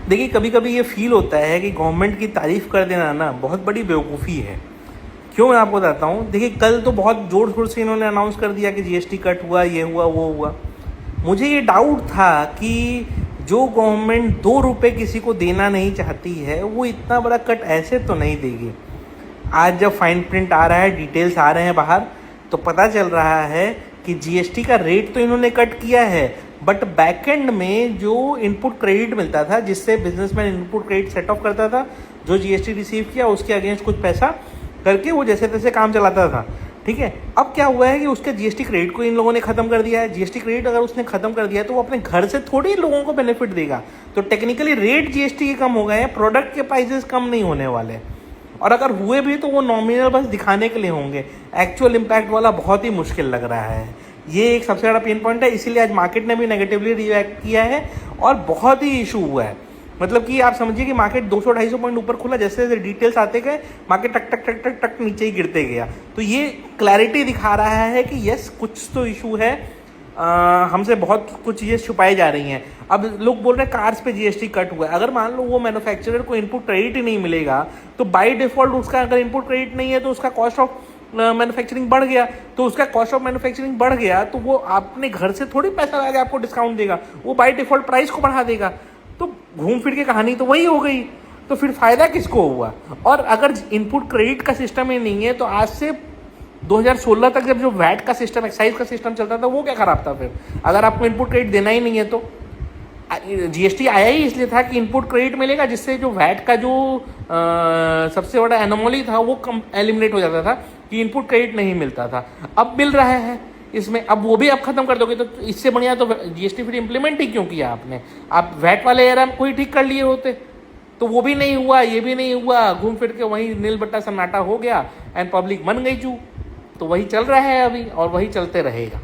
देखिए, कभी कभी ये फील होता है कि गवर्नमेंट की तारीफ कर देना ना बहुत बड़ी बेवकूफ़ी है। क्यों, मैं आपको बताता हूँ। देखिए, कल तो बहुत ज़ोर शोर से इन्होंने अनाउंस कर दिया कि जीएसटी कट हुआ, ये हुआ, वो हुआ। मुझे ये डाउट था कि जो गवर्नमेंट 2 रुपये किसी को देना नहीं चाहती है, वो इतना बड़ा कट ऐसे तो नहीं देगी। आज जब फाइन प्रिंट आ रहा है, डिटेल्स आ रहे हैं बाहर, तो पता चल रहा है कि जीएसटी का रेट तो इन्होंने कट किया है, बट बैकएंड में जो इनपुट क्रेडिट मिलता था, जिससे businessman input credit set of करता था, जो जीएसटी रिसीव किया उसके अगेंस्ट कुछ पैसा करके वो जैसे तैसे काम चलाता था। ठीक है, अब क्या हुआ है कि उसके जीएसटी क्रेडिट को इन लोगों ने खत्म कर दिया है। जीएसटी क्रेडिट अगर उसने खत्म कर दिया है तो वो अपने घर से थोड़ी लोगों को बेनिफिट देगा। तो टेक्निकली रेट जीएसटी के कम हो गए हैं, प्रोडक्ट के प्राइसेस कम नहीं होने वाले, और अगर हुए भी तो वो नॉमिनल बस दिखाने के लिए होंगे। एक्चुअल इम्पैक्ट वाला बहुत ही मुश्किल लग रहा है। ये एक सबसे बड़ा पेन पॉइंट है, इसीलिए आज मार्केट ने भी नेगेटिवली रिएक्ट किया है और बहुत ही इशू हुआ है। मतलब कि आप समझिए कि मार्केट 200-250 पॉइंट ऊपर खुला, जैसे जैसे डिटेल्स आते गए मार्केट टक टक टक टक टक नीचे ही गिरते गया। तो ये क्लैरिटी दिखा रहा है कि यस, कुछ तो इशू है, हमसे बहुत कुछ चीज़ें छुपाई जा रही हैं। अब लोग बोल रहे हैं कार्स पे जीएसटी कट हुआ है। अगर मान लो वो मैन्युफैक्चरर को इनपुट क्रेडिट ही नहीं मिलेगा, तो बाय डिफॉल्ट उसका अगर इनपुट क्रेडिट नहीं है तो उसका कॉस्ट ऑफ मैन्युफैक्चरिंग बढ़ गया। तो उसका कॉस्ट ऑफ मैन्युफैक्चरिंग बढ़ गया तो वो अपने घर से थोड़ी पैसा लगा के आपको डिस्काउंट देगा, वो बाय डिफॉल्ट प्राइस को बढ़ा देगा। तो घूम फिर के कहानी तो वही हो गई। तो फिर फायदा किसको हुआ? और अगर इनपुट क्रेडिट का सिस्टम ही नहीं है, तो आज से 2016 तक जब जो वैट का सिस्टम, एक्साइज का सिस्टम चलता था, वो क्या खराब था? फिर अगर आपको इनपुट क्रेडिट देना ही नहीं है तो जीएसटी आया ही इसलिए था कि इनपुट क्रेडिट मिलेगा, जिससे जो वैट का जो सबसे बड़ा एनोमली था वो कम एलिमिनेट हो जाता था कि इनपुट क्रेडिट नहीं मिलता था। अब मिल रहा है इसमें, अब वो भी आप खत्म कर दोगे तो इससे बढ़िया तो जीएसटी फिर इम्प्लीमेंट ही क्यों किया आपने? आप वैट वाले एरा को ही ठीक कर लिए होते। तो वो भी नहीं हुआ, ये भी नहीं हुआ, घूम फिर के वहीं नील बट्टा सन्नाटा हो गया एंड पब्लिक मन गई चू। तो वही चल रहा है अभी और वही चलते रहेगा।